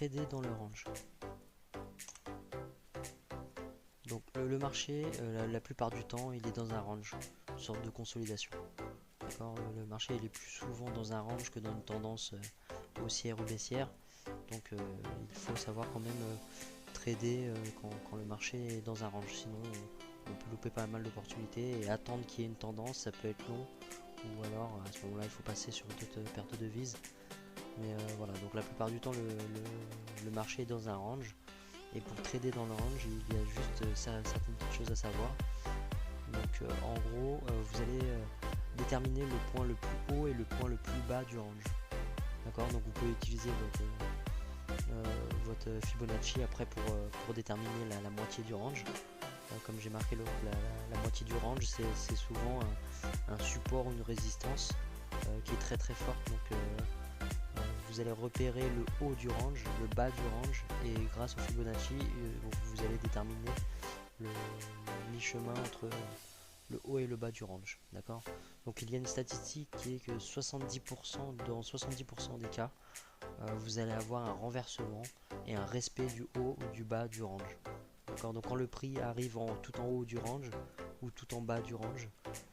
trader dans le range. Donc le marché, la plupart du temps, il est dans un range, une sorte de consolidation. D'accord, le marché il est plus souvent dans un range que dans une tendance haussière ou baissière. Donc il faut savoir quand même trader quand le marché est dans un range. Sinon on peut louper pas mal d'opportunités et attendre qu'il y ait une tendance, ça peut être long. Ou alors à ce moment-là il faut passer sur d'autres paires de devises. Mais voilà, donc la plupart du temps le marché est dans un range. Et pour trader dans le range, il y a juste certaines petites choses à savoir. Donc en gros, vous allez déterminer le point le plus haut et le point le plus bas du range. D'accord, donc vous pouvez utiliser votre Fibonacci après pour déterminer la moitié du range. Comme j'ai marqué la moitié du range, c'est souvent un support ou une résistance qui est très très forte. Donc vous allez repérer le haut du range, le bas du range, et grâce au Fibonacci, vous allez déterminer le mi-chemin entre le haut et le bas du range. D'accord. Donc il y a une statistique qui est que 70%, dans 70% des cas, vous allez avoir un renversement et un respect du haut ou du bas du range. D'accord. Donc quand le prix arrive tout en haut du range ou tout en bas du range,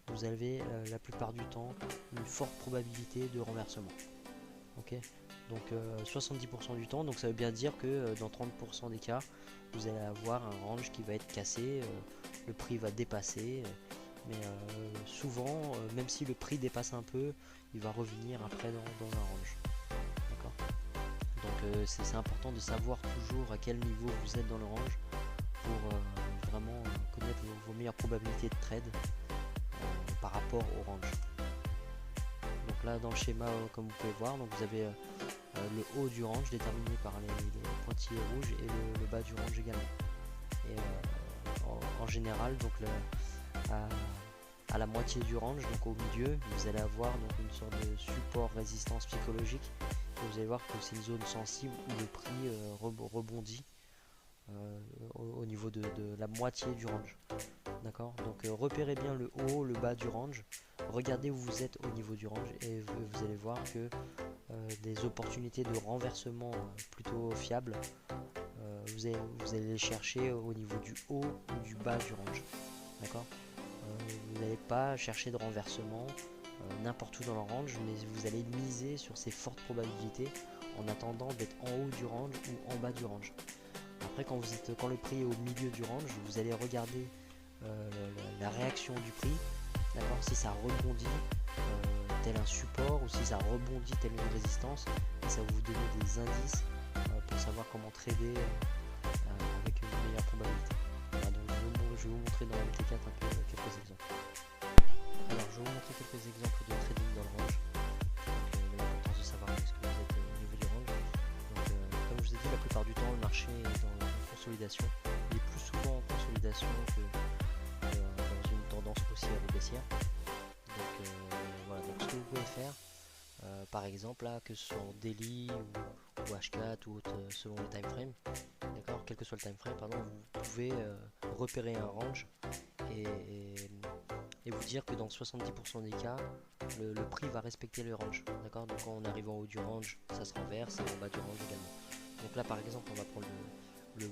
vous avez la plupart du temps une forte probabilité de renversement. Ok. Donc 70% du temps, donc ça veut bien dire que dans 30% des cas, vous allez avoir un range qui va être cassé, le prix va dépasser, mais souvent, même si le prix dépasse un peu, il va revenir après dans un range. D'accord. Donc c'est important de savoir toujours à quel niveau vous êtes dans le range pour vraiment connaître vos meilleures probabilités de trade par rapport au range. Donc là dans le schéma, comme vous pouvez voir, donc vous avez le haut du range déterminé par les pointillés rouges et le bas du range également. Et en général, donc à la moitié du range, donc au milieu, vous allez avoir donc une sorte de support résistance psychologique. Et vous allez voir que c'est une zone sensible où le prix rebondit au niveau de la moitié du range. D'accord. Donc repérez bien le haut, le bas du range. Regardez où vous êtes au niveau du range et vous allez voir que des opportunités de renversement plutôt fiables, vous allez les chercher au niveau du haut ou du bas du range. D'accord. Vous n'allez pas chercher de renversement n'importe où dans le range, mais vous allez miser sur ces fortes probabilités en attendant d'être en haut du range ou en bas du range. Après, quand le prix est au milieu du range, vous allez regarder la réaction du prix, d'accord, si ça rebondit tel un support ou si ça rebondit tel une résistance, et ça va vous donner des indices pour savoir comment trader avec une meilleure probabilité. Voilà, donc je vais vous montrer dans MT4 un peu quelques exemples. Alors je vais vous montrer quelques exemples de trading dans le range. Donc l'importance de savoir est-ce que vous êtes au niveau du range. Donc comme je vous ai dit, la plupart du temps le marché est dans une consolidation. Il est plus souvent en consolidation que dans une tendance haussière ou baissière. Donc voilà, donc ce que vous pouvez faire, par exemple là, que ce soit en daily ou H4 ou autre, selon le time frame, d'accord, quel que soit le time frame, pardon, vous pouvez repérer un range et vous dire que dans 70% des cas, le prix va respecter le range. D'accord. Donc quand on arrive en haut du range, ça se renverse et en bas du range également. Donc là par exemple, on va prendre le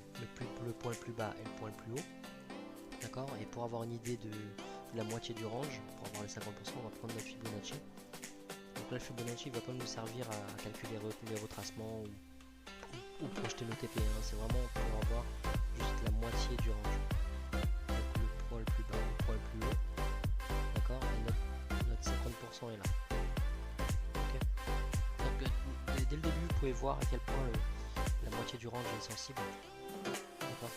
point le plus bas et le point le plus haut. D'accord. Et pour avoir une idée de la moitié du range, pour avoir les 50%, on va prendre notre Fibonacci. Donc là le Fibonacci va pas nous servir à calculer les retracements ou projeter nos TP. C'est vraiment pour avoir juste la moitié du range. Donc le point le plus bas et le point le plus haut. D'accord. Et notre 50% est là. Okay. Donc dès le début, vous pouvez voir à quel point la moitié du range est sensible. D'accord.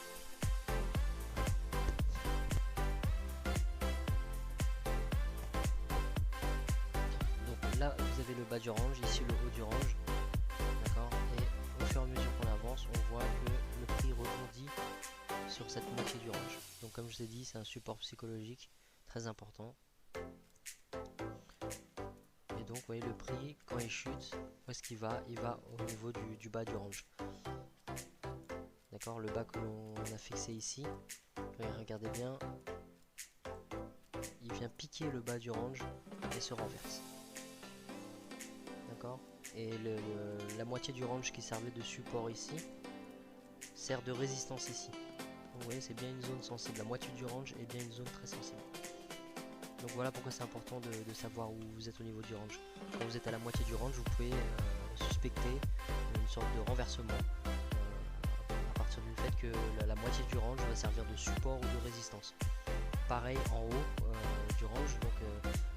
Donc là, vous avez le bas du range, ici le haut du range. D'accord. Et au fur et à mesure qu'on avance, on voit que le prix rebondit sur cette moitié du range. Donc comme je vous ai dit, c'est un support psychologique très important. Et donc vous voyez le prix, quand il chute, où est-ce qu'il va? Il va au niveau du bas du range. D'accord, le bas que l'on a fixé ici, regardez bien, il vient piquer le bas du range et se renverse. D'accord. et la moitié du range qui servait de support ici sert de résistance ici. Donc, vous voyez, c'est bien une zone sensible. La moitié du range est bien une zone très sensible. Donc voilà pourquoi c'est important de savoir où vous êtes au niveau du range. Quand vous êtes à la moitié du range, vous pouvez suspecter une sorte de renversement à partir du fait que la moitié du range va servir de support ou de résistance. Pareil en haut du range, donc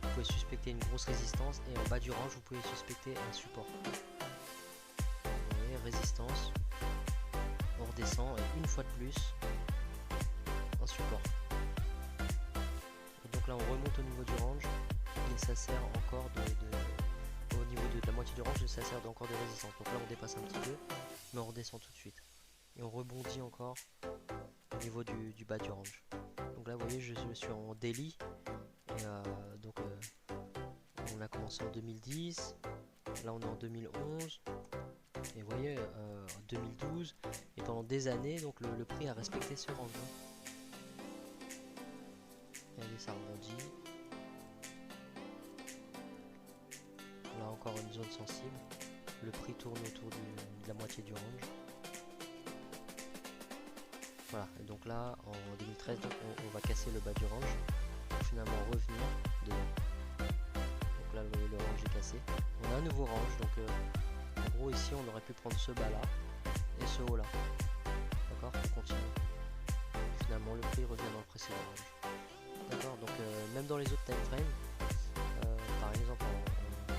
vous pouvez suspecter une grosse résistance, et en bas du range vous pouvez suspecter un support. Vous voyez, résistance, on redescend et une fois de plus un support. Et donc là on remonte au niveau du range et ça sert encore au niveau de la moitié du range, ça sert encore de résistance. Donc là on dépasse un petit peu, mais on redescend tout de suite et on rebondit encore au niveau du bas du range. Donc là vous voyez, je suis en daily et donc on a commencé en 2010, là on est en 2011 et vous voyez en 2012, et pendant des années donc le prix a respecté ce range. Regardez, ça rebondit. Là encore une zone sensible, le prix tourne autour de la moitié du range. Voilà, et donc là en 2013 donc, on va casser le bas du range pour finalement revenir dedans. Donc là vous voyez, le range est cassé. On a un nouveau range, donc en gros ici on aurait pu prendre ce bas là et ce haut là. D'accord, on continue. Et finalement le prix revient dans le précédent range. D'accord, donc même dans les autres time frames, par exemple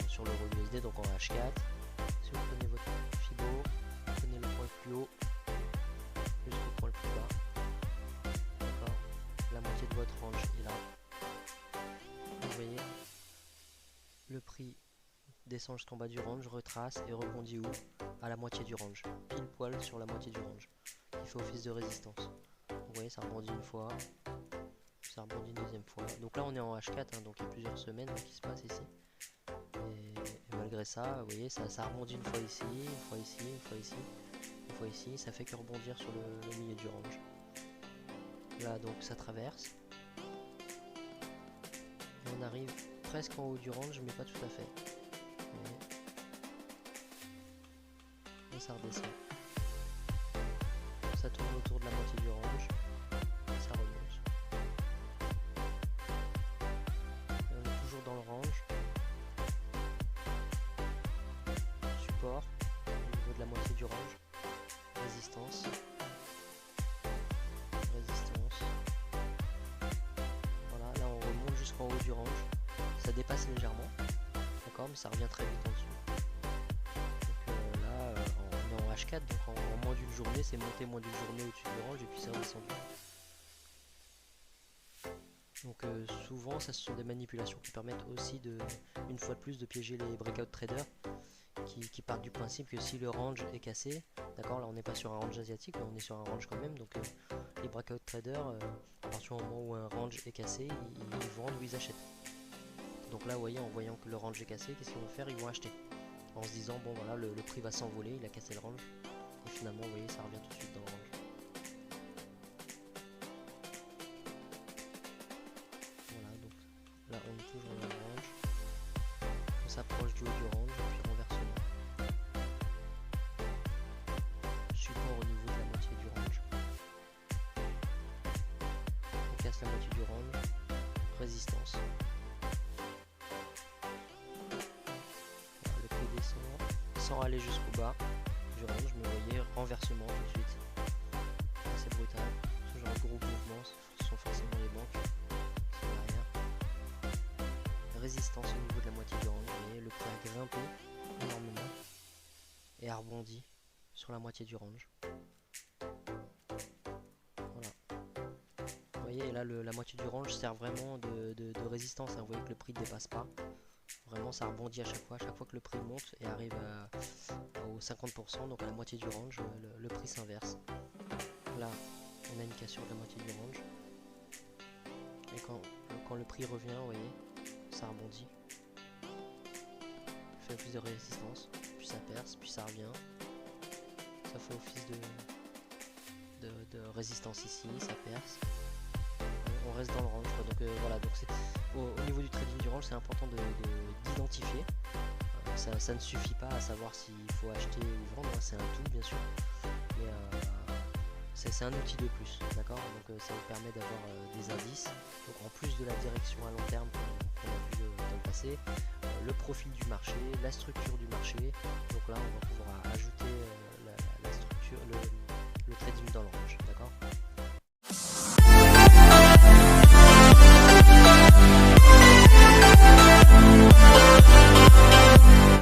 sur l'euro USD, donc en H4, si vous prenez votre Fibo, prenez le point le plus haut jusqu'au point le plus bas. D'accord, la moitié de votre range est là. Vous voyez, le prix descend jusqu'en bas du range, retrace et rebondit où? À la moitié du range, pile poil sur la moitié du range, qui fait office de résistance. Vous voyez, ça rebondit une fois, ça rebondit une deuxième fois. Donc là on est en H4, hein, donc il y a plusieurs semaines qui se passent ici. Et malgré ça, vous voyez, ça rebondit une fois ici, une fois ici, une fois ici, une fois ici. Ça fait que rebondir sur le milieu du range. Là donc ça traverse. Et on arrive presque en haut du range, mais pas tout à fait. Et ça redescend. Ça tourne autour de la moitié du range. Et ça remonte. Dans le range, support au niveau de la moitié du range, résistance, résistance. Voilà, là on remonte jusqu'en haut du range, ça dépasse légèrement, d'accord, mais ça revient très vite en dessous. Donc là on est en H4, donc en moins d'une journée c'est monté moins d'une journée au-dessus du range et puis c'est redescendu. Donc souvent ça, ce sont des manipulations qui permettent aussi une fois de plus de piéger les breakout traders qui partent du principe que si le range est cassé, d'accord, là on n'est pas sur un range asiatique, mais on est sur un range quand même, donc les breakout traders, à partir du moment où un range est cassé, ils vendent ou ils achètent. Donc là vous voyez, en voyant que le range est cassé, qu'est-ce qu'ils vont faire? Ils vont acheter, en se disant bon voilà, le prix va s'envoler, il a cassé le range, et finalement vous voyez, ça revient tout de suite dans le range. Là on est toujours dans le range, on s'approche du haut du range, puis renversement. Support au niveau de la moitié du range. On casse la moitié du range, résistance. Voilà, le prix descend sans aller jusqu'au bas du range, mais vous voyez, renversement tout de suite. C'est brutal, ce genre de gros mouvements, ce sont forcément les banques. Résistance au niveau de la moitié du range, vous voyez, le prix a grimpé énormément et a rebondi sur la moitié du range. Voilà. Vous voyez, là la moitié du range sert vraiment de résistance, hein. Vous voyez que le prix ne dépasse pas. Vraiment ça rebondit à chaque fois que le prix monte et arrive au 50%, donc à la moitié du range, le prix s'inverse. Là on a une cassure de la moitié du range. Et quand le prix revient, vous voyez, ça rebondit, fait office de résistance, puis ça perce, puis ça revient, ça fait office de résistance ici, ça perce, on reste dans le range, quoi. Donc voilà, donc au niveau du trading du range, c'est important d'identifier ça ne suffit pas à savoir s'il faut acheter ou vendre, hein, c'est un tout bien sûr, mais c'est un outil de plus, d'accord. Donc ça vous permet d'avoir des indices, donc en plus de la direction à long terme qu'on a vu dans le passé, le profil du marché, la structure du marché. Donc là on va pouvoir ajouter la structure, le trading dans le range, d'accord.